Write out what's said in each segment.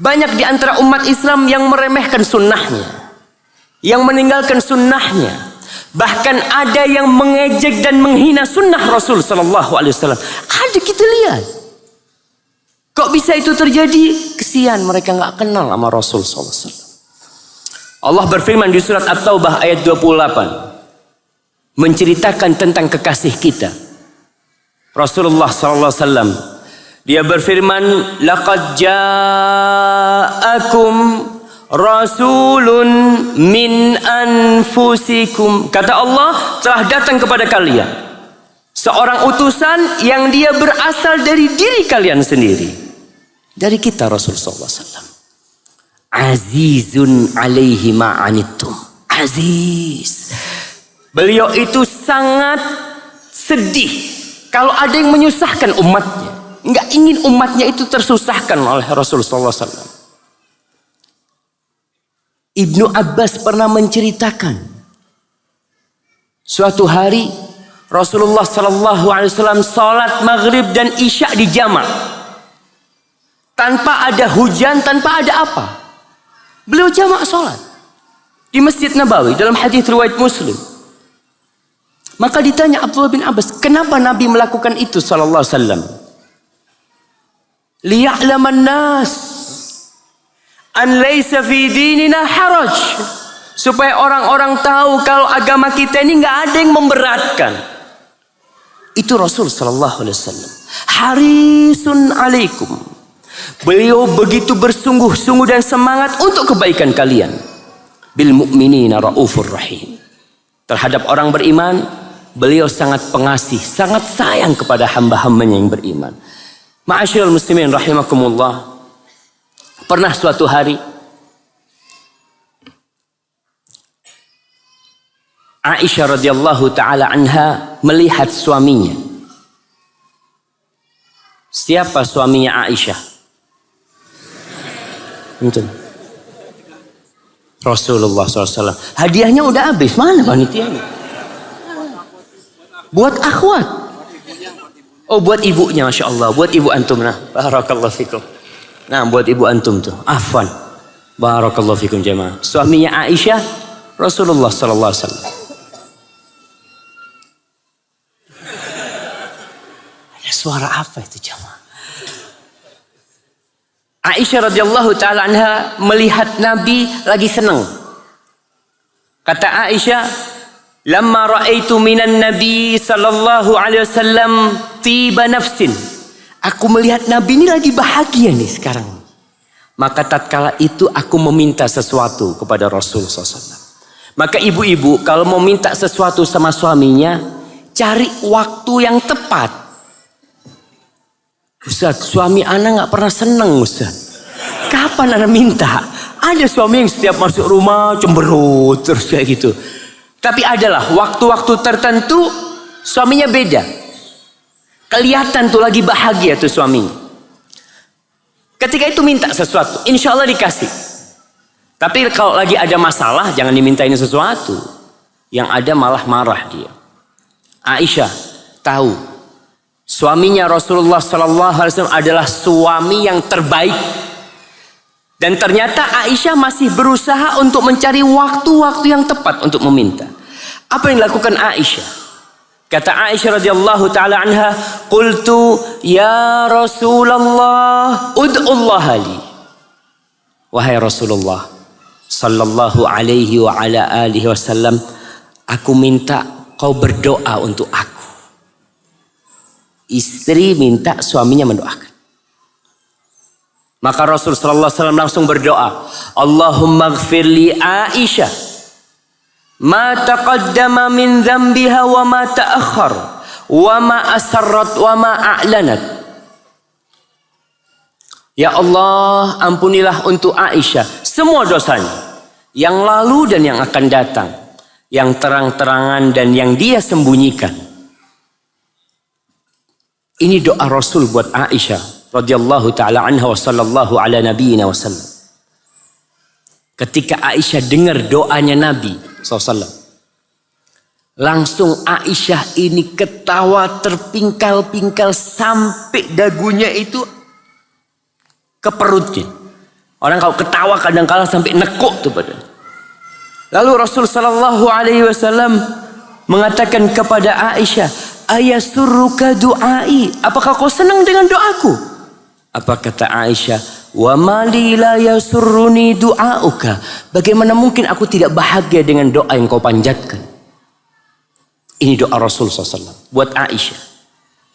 Banyak di antara umat Islam yang meremehkan sunnahnya, yang meninggalkan sunnahnya. Bahkan ada yang mengejek dan menghina sunnah Rasul sallallahu alaihi wasallam. Ada, kita lihat. Kok bisa itu terjadi? Kesian mereka nggak kenal sama Rasul sallallahu alaihi wasallam. Allah berfirman di surat At-Taubah ayat 28 menceritakan tentang kekasih kita Rasulullah sallallahu alaihi wasallam. Dia berfirman, laqad ja'akum rasulun min anfusikum. Kata Allah, telah datang kepada kalian seorang utusan yang dia berasal dari diri kalian sendiri, dari kita Rasul sallallahu alaihi wasallam. Azizun alaihi ma'anittum. Aziz. Beliau itu sangat sedih kalau ada yang menyusahkan umatnya. Nggak ingin umatnya itu tersusahkan oleh Rasul sallallahu alaihi wasallam. Ibnu Abbas pernah menceritakan suatu hari Rasulullah sallallahu alaihi wasallam salat maghrib dan isya di jamak tanpa ada hujan, tanpa ada apa. Beliau jamak salat di Masjid Nabawi dalam hadis riwayat Muslim. Maka ditanya Abdullah bin Abbas, kenapa Nabi melakukan itu sallallahu alaihi wasallam? Liya'laman nas an laysa fi dinina haraj, supaya orang-orang tahu kalau agama kita ini nggak ada yang memberatkan. Itu Rasul sallallahu alaihi wasallam. Harisun alaikum. Beliau begitu bersungguh-sungguh dan semangat untuk kebaikan kalian. Bil mu'minina raufur rahim. Terhadap orang beriman, beliau sangat pengasih, sangat sayang kepada hamba-hambanya yang beriman. Ma'asyiral muslimin rahimakumullah. Pernah suatu hari Aisyah radhiyallahu taala anha melihat suaminya. Siapa suaminya Aisyah? Betul. Rasulullah SAW. Hadiahnya udah habis, mana panitianya? Buat akhwat. Oh, buat ibunya, masya Allah, buat ibu antum. Nah, barakallahu fikum. Nah, buat ibu antum tuh. Afwan. Barakallahu fikum jemaah. Suaminya Aisyah, Rasulullah sallallahu alaihi wasallam. Suara apa itu jemaah? Aisyah radhiyallahu taala anha melihat Nabi lagi senang. Kata Aisyah, "Lamma ra'aitu minan Nabi sallallahu alaihi wasallam tiba nafsin." Aku melihat Nabi ini lagi bahagia nih sekarang. Maka tatkala itu aku meminta sesuatu kepada Rasul SAW. Maka ibu-ibu kalau mau minta sesuatu sama suaminya, cari waktu yang tepat. Ustaz, suami ana nggak pernah seneng Ustaz. Kapan ana minta? Ada suami yang setiap masuk rumah cemberut terus kayak gitu. Tapi adalah waktu-waktu tertentu suaminya beda. Kelihatan tuh lagi bahagia tuh suaminya. Ketika itu minta sesuatu, insya Allah dikasih. Tapi kalau lagi ada masalah, jangan dimintain sesuatu. Yang ada malah marah dia. Aisyah tahu suaminya Rasulullah SAW adalah suami yang terbaik. Dan ternyata Aisyah masih berusaha untuk mencari waktu-waktu yang tepat untuk meminta. Apa yang dilakukan Aisyah? Kata Aisyah radhiyallahu taala anha, "Qultu ya Rasulullah, ud'ullah li." Wahai Rasulullah sallallahu alaihi wa ala alihi wasallam, aku minta kau berdoa untuk aku. Istri minta suaminya mendoakan. Maka Rasul sallallahu alaihi wasallam langsung berdoa, "Allahumma ighfir li Aisyah ma taqaddama min dhanbiha wa ma ta'akhkhar wa ma asarrat wa ma a'lanat." Ya Allah, ampunilah untuk Aisyah semua dosanya, yang lalu dan yang akan datang, yang terang-terangan dan yang dia sembunyikan. Ini doa Rasul buat Aisyah radhiyallahu taala anha wa sallallahu ala nabiyyina wasallam. Ketika Aisyah dengar doanya Nabi SAW, langsung Aisyah ini ketawa terpingkal-pingkal sampai dagunya itu ke perutnya. Orang kalau ketawa kadang-kala sampai nekuk tuh badan. Lalu Rasul sallallahu alaihi wasallam mengatakan kepada Aisyah, "Ayasurruka du'ai?" Apakah kau senang dengan doaku? Apa kata Aisyah? "Wa mali la yasurruni du'auka." Bagaimana mungkin aku tidak bahagia dengan doa yang kau panjatkan? Ini doa Rasul SAW buat Aisyah.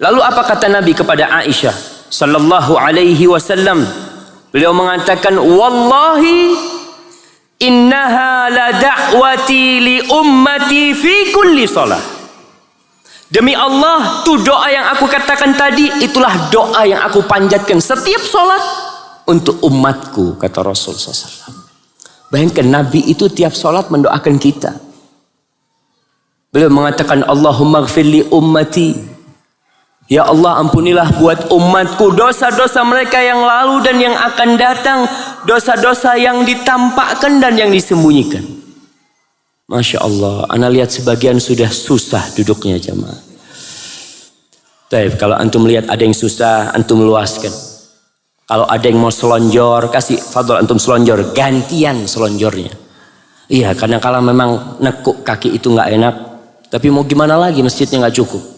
Lalu apa kata Nabi kepada Aisyah sallallahu alaihi wasallam? Beliau mengatakan, "Wallahi innaha la da'wati li ummati fi kulli salah." Demi Allah, tu doa yang aku katakan tadi, itulah doa yang aku panjatkan setiap salat untuk umatku, kata Rasul SAW. Bayangkan Nabi itu tiap salat mendoakan kita. Beliau mengatakan, "Allahumma ighfir li ummati." Ya Allah, ampunilah buat umatku dosa-dosa mereka yang lalu dan yang akan datang, dosa-dosa yang ditampakkan dan yang disembunyikan. Masya Allah, ana lihat sebagian sudah susah duduknya jamaah. Tapi kalau antum lihat ada yang susah, antum luaskan. Kalau ada yang mau selonjor, kasih fadl antum selonjor, gantian selonjornya. Iya, kadang-kala memang nekuk kaki itu nggak enak, tapi mau gimana lagi, masjidnya nggak cukup.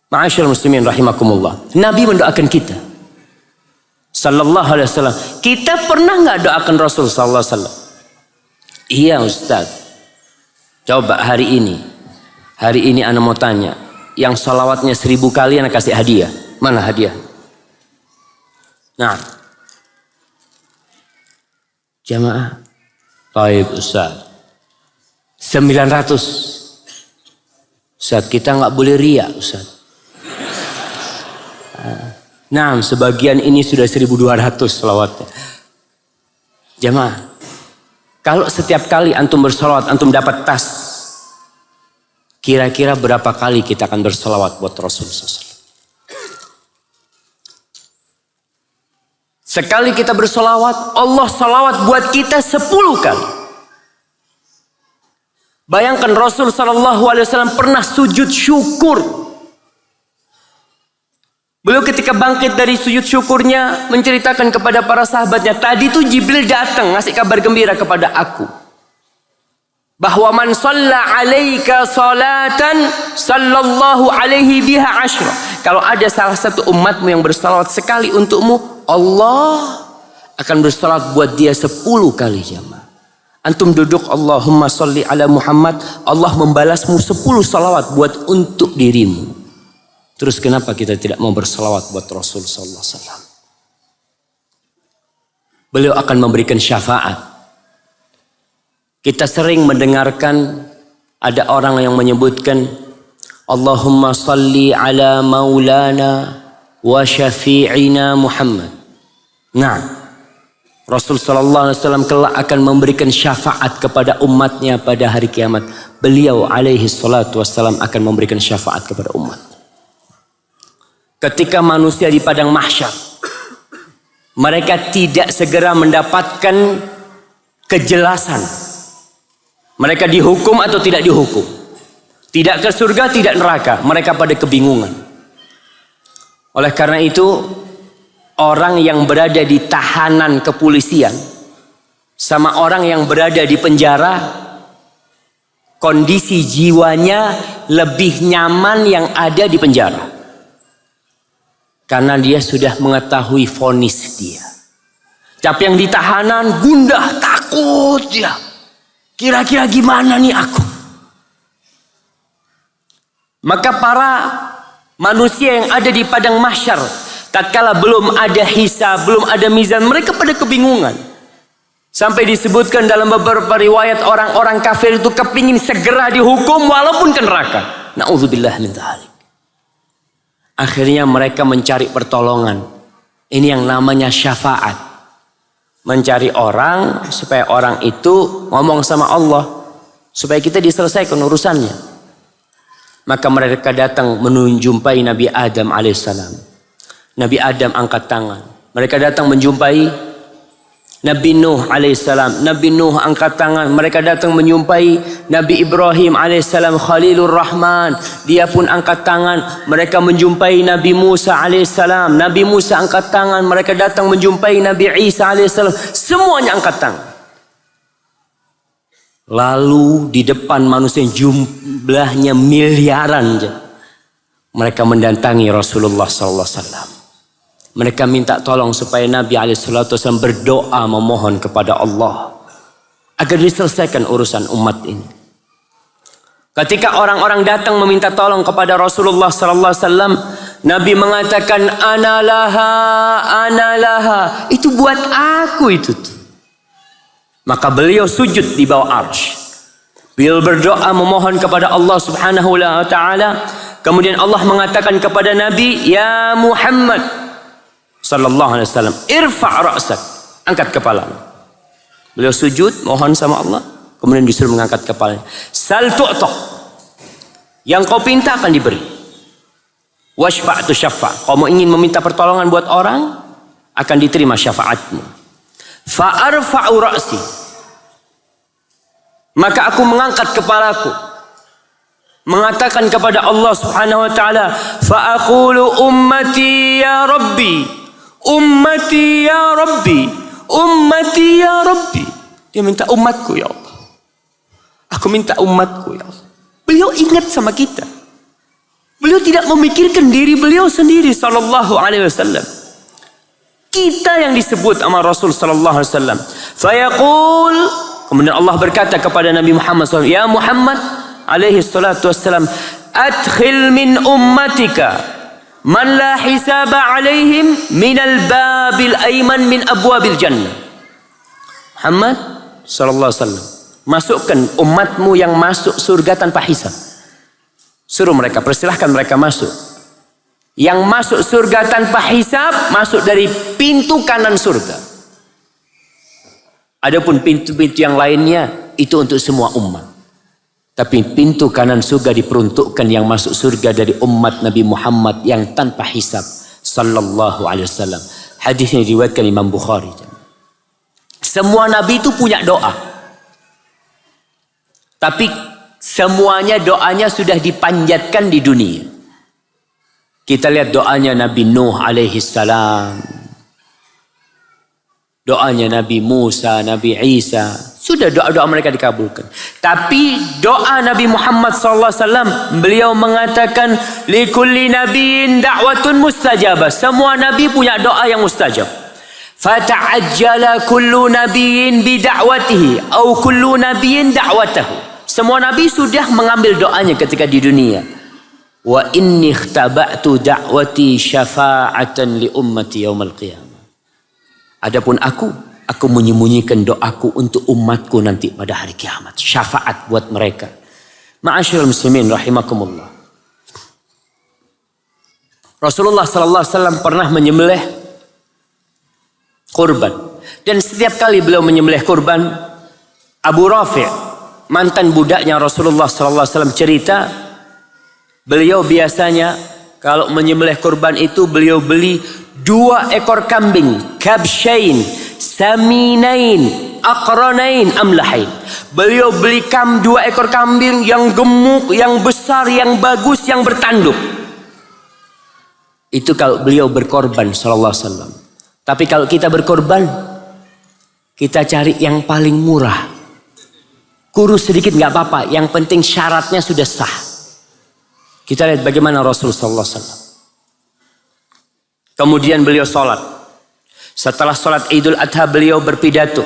Ma'asyiral muslimin rahimakumullah. Nabi mendoakan kita sallallahu alaihi wasallam. Kita pernah nggak doakan Rasul sallallahu alaihi wasallam? Iya Ustaz. Coba hari ini ana mau tanya, yang salawatnya 1000 kali ana kasih hadiah. Mana hadiah? Nah, jamaah. Baik Ustaz. 900. Ustaz, kita nggak boleh riya Ustaz. Nah, sebagian ini sudah 1200 selawatnya. Jamaah, kalau setiap kali antum berselawat, antum dapat tas. Kira-kira berapa kali kita akan berselawat buat Rasulullah SAW? Sekali kita berselawat, Allah selawat buat kita 10 kali. Bayangkan Rasul SAW pernah sujud syukur. Beliau ketika bangkit dari sujud syukurnya menceritakan kepada para sahabatnya, tadi tuh Jibril datang ngasih kabar gembira kepada aku. Bahwa man shalla alaika salatan sallallahu alaihi biha ashra. Kalau ada salah satu umatmu yang bersalawat sekali untukmu, Allah akan bersalawat buat dia 10 kali jamaah. Antum duduk, Allahumma sholli ala Muhammad, Allah membalasmu 10 salawat buat untuk dirimu. Terus kenapa kita tidak mau berselawat buat Rasul sallallahu alaihi wasallam? Beliau akan memberikan syafaat. Kita sering mendengarkan ada orang yang menyebutkan Allahumma salli ala maulana wa syafi'ina Muhammad. Nah, Rasul sallallahu alaihi wasallam kelak akan memberikan syafaat kepada umatnya pada hari kiamat. Beliau alaihi salatu wassalam akan memberikan syafaat kepada umat. Ketika manusia di padang mahsyar, mereka tidak segera mendapatkan kejelasan. Mereka dihukum atau tidak dihukum. Tidak ke surga, tidak neraka. Mereka pada kebingungan. Oleh karena itu, orang yang berada di tahanan kepolisian sama orang yang berada di penjara, kondisi jiwanya lebih nyaman yang ada di penjara. Karena dia sudah mengetahui vonis dia. Tapi yang di tahanan gundah, takut dia. Kira-kira gimana nih aku? Maka para manusia yang ada di padang mahsyar, tatkala belum ada hisab, belum ada mizan, mereka pada kebingungan. Sampai disebutkan dalam beberapa riwayat orang-orang kafir itu kepingin segera dihukum walaupun ke neraka. Na'udzubillah min dzalik. Akhirnya mereka mencari pertolongan. Ini yang namanya syafaat. Mencari orang supaya orang itu ngomong sama Allah. Supaya kita diselesaikan urusannya. Maka mereka datang menjumpai Nabi Adam alaihissalam. Nabi Adam angkat tangan. Mereka datang menjumpai Nabi Nuh alaihissalam. Nabi Nuh angkat tangan. Mereka datang menyumpai Nabi Ibrahim alaihissalam, Khalilur Rahman. Dia pun angkat tangan. Mereka menjumpai Nabi Musa alaihissalam. Nabi Musa angkat tangan. Mereka datang menjumpai Nabi Isa alaihissalam. Semuanya angkat tangan. Lalu di depan manusia jumlahnya miliaran. Mereka mendatangi Rasulullah sallallahu alaihi wasallam. Mereka minta tolong supaya Nabi SAW berdoa memohon kepada Allah agar diselesaikan urusan umat ini. Ketika orang-orang datang meminta tolong kepada Rasulullah SAW, Nabi mengatakan, ana laha, itu buat aku itu. Maka beliau sujud di bawah arsy. Beliau berdoa memohon kepada Allah Subhanahu wa taala. Kemudian Allah mengatakan kepada Nabi, ya Muhammad sallallahu alaihi wasallam, irfa' ra'sak, angkat kepala. Beliau sujud mohon sama Allah, kemudian disuruh mengangkat kepalanya. Sal tu'ta, yang kau pinta akan diberi. Washfa' tu syafa', kau mau ingin meminta pertolongan buat orang, akan diterima syafaatmu. Fa arfa'u ra'si, maka aku mengangkat kepalaku, mengatakan kepada Allah Subhanahu wa taala, fa aqulu ummati ya rabbi, ummati ya Rabbi, ummati ya Rabbi. Dia minta umatku ya Allah. Aku minta umatku ya Allah. Beliau ingat sama kita. Beliau tidak memikirkan diri beliau sendiri sallallahu alaihi wasallam. Kita yang disebut sama Rasul sallallahu alaihi wasallam. Fayaqul, kemudian Allah berkata kepada Nabi Muhammad SAW, ya Muhammad alaihi salatu wassalam, adkhil min ummatika man la hisaba alaihim minal babil aiman min abwabil jannah. Muhammad sallallahu alaihi wasallam, masukkan umatmu yang masuk surga tanpa hisab. Suruh mereka, persilahkan mereka masuk. Yang masuk surga tanpa hisab, masuk dari pintu kanan surga. Adapun pintu-pintu yang lainnya itu untuk semua umat. Tapi pintu kanan surga diperuntukkan yang masuk surga dari umat Nabi Muhammad yang tanpa hisab sallallahu alaihi wasallam. Hadisnya diriwayatkan Imam Bukhari. Semua nabi itu punya doa. Tapi semuanya doanya sudah dipanjatkan di dunia. Kita lihat doanya Nabi Nuh alaihi salam. Doanya Nabi Musa, Nabi Isa, sudah doa-doa mereka dikabulkan. Tapi doa Nabi Muhammad SAW, beliau mengatakan, likulli nabiyyin da'watun mustajabah. Semua nabi punya doa yang mustajab. Fata'ajjala kullu nabiyyin bida'watihi, atau kullu nabiyyin da'watahu. Semua nabi sudah mengambil doanya ketika di dunia. Wa inni ikhtaba'tu da'wati syafa'atan li ummati yaumal qiyamah. Adapun aku menyembunyikan doaku untuk umatku nanti pada hari kiamat. Syafaat buat mereka. Ma'asyiral muslimin rahimakumullah. Rasulullah sallallahu alaihi wasallam pernah menyembelih kurban. Dan setiap kali beliau menyembelih kurban, Abu Rafi', mantan budaknya Rasulullah sallallahu alaihi wasallam, cerita, beliau biasanya kalau menyembelih kurban itu beliau beli 2 ekor kambing, kabsyain, saminain, aqranain, amlahain. Beliau beli 2 ekor kambing yang gemuk, yang besar, yang bagus, yang bertanduk. Itu kalau beliau berkorban sallallahu alaihi wasallam. Tapi kalau kita berkorban, kita cari yang paling murah. Kurus sedikit nggak apa-apa, yang penting syaratnya sudah sah. Kita lihat bagaimana Rasul sallallahu alaihi wasallam. Kemudian beliau sholat. Setelah sholat Idul Adha beliau berpidato.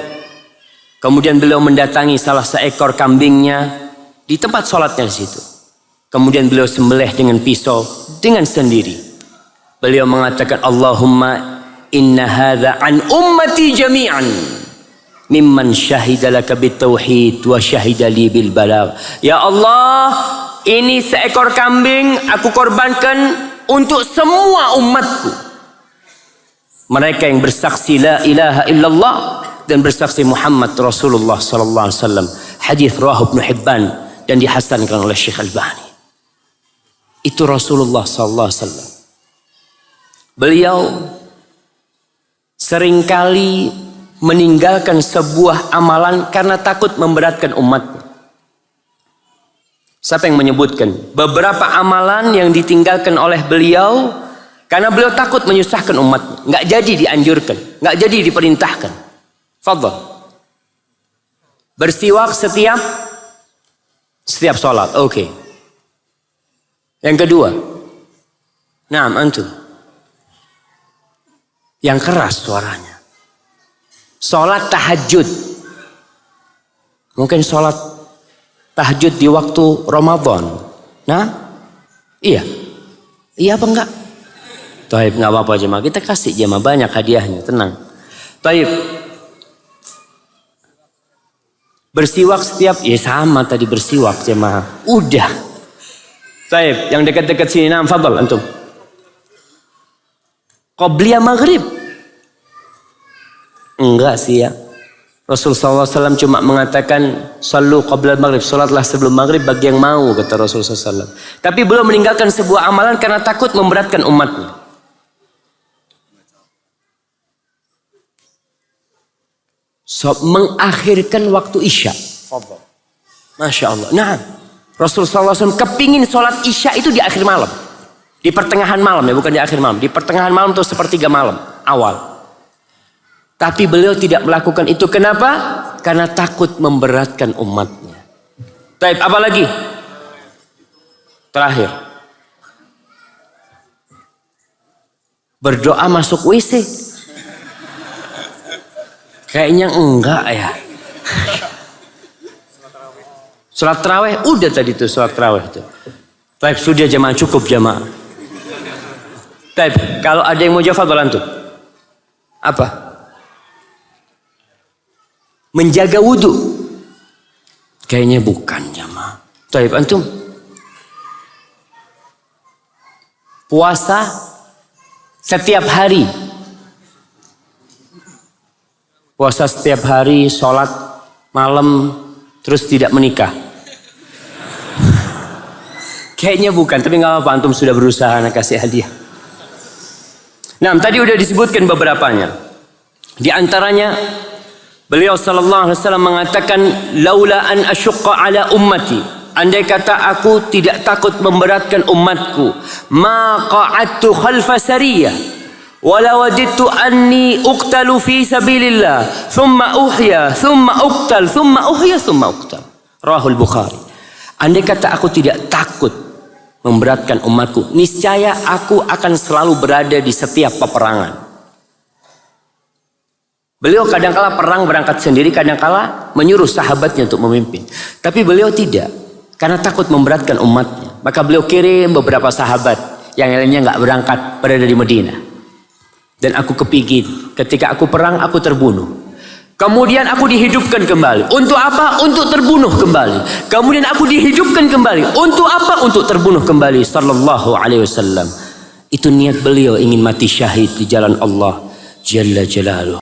Kemudian beliau mendatangi salah seekor kambingnya di tempat sholatnya di situ. Kemudian beliau sembelih dengan pisau dengan sendiri. Beliau mengatakan, Allahumma inna hadha an ummati jami'an mimman syahida laka bitauhid wa syahida li bil balagh. Ya Allah, ini seekor kambing aku korbankan untuk semua umatku. Mereka yang bersaksi la ilaha illallah dan bersaksi Muhammad Rasulullah sallallahu alaihi wasallam. Hadis riwayat Ibnu Hibban dan dihasankan oleh Syekh Albani. Itu Rasulullah sallallahu alaihi wasallam. Beliau seringkali meninggalkan sebuah amalan karena takut memberatkan umatnya. Siapa yang menyebutkan beberapa amalan yang ditinggalkan oleh beliau karena beliau takut menyusahkan umatnya? Nggak jadi dianjurkan, nggak jadi diperintahkan. Fadhal. Bersiwak setiap sholat. Oke. Yang kedua. Naam, antum. Yang keras suaranya. Sholat tahajud. Mungkin sholat tahajud di waktu Ramadan. Nah, iya. Iya apa enggak? Taib, enggak apa-apa jemaah. Kita kasih jemaah banyak hadiahnya, tenang. Taib. Bersiwak setiap, ya sama tadi bersiwak jemaah. Udah. Taib, yang dekat-dekat sini, nah, fadhal antum. Qobliyah maghrib. Enggak sih ya. Rasulullah SAW cuma mengatakan sallu qabla maghrib, salatlah sebelum maghrib bagi yang mau, kata Rasulullah SAW. Tapi beliau meninggalkan sebuah amalan karena takut memberatkan umatnya. Mengakhirkan waktu isya. Masya Allah. Nah, Rasulullah SAW kepingin sholat isya itu di akhir malam, di pertengahan malam ya, bukan di akhir malam, di pertengahan malam atau sepertiga malam awal. Tapi beliau tidak melakukan itu. Kenapa? Karena takut memberatkan umatnya. Taib, apa lagi? Terakhir. Berdoa masuk WC. Kayaknya enggak ya. Sholat tarawih udah tadi tuh, sholat tarawih tuh. Taib, sudah jamaah, cukup jamaah. Taib, kalau ada yang mau jawab antum. Apa? Menjaga wudhu. Kayaknya bukan jamaah. Taib, antum. Puasa setiap hari. Puasa setiap hari, sholat malam, terus tidak menikah. Kayaknya bukan, tapi nggak apa-apa, antum sudah berusaha, anak kasih hadiah. Nah, tadi udah disebutkan beberapanya. Di antaranya, beliau sallallahu alaihi wasallam mengatakan, laula an asyqa ala ummati, andai kata aku tidak takut memberatkan umatku, ma qa'adtu khalfa sariyah. Wala wajidtu anni uqtalu fi sabilillah thumma uhya thumma uqtal thumma uhya thumma uqtal. Rahul Bukhari. Andai kata aku tidak takut memberatkan umatku, niscaya aku akan selalu berada di setiap peperangan. Beliau kadangkala perang berangkat sendiri, kadangkala menyuruh sahabatnya untuk memimpin. Tapi beliau tidak, karena takut memberatkan umatnya. Maka beliau kirim beberapa sahabat, yang lainnya nggak berangkat, berada di Madinah. Dan aku kepingin ketika aku perang aku terbunuh. Kemudian aku dihidupkan kembali. Untuk apa? Untuk terbunuh kembali. Kemudian aku dihidupkan kembali. Untuk apa? Untuk terbunuh kembali. Sallallahu alaihi wasallam. Itu niat beliau, ingin mati syahid di jalan Allah Jalla Jalaluh.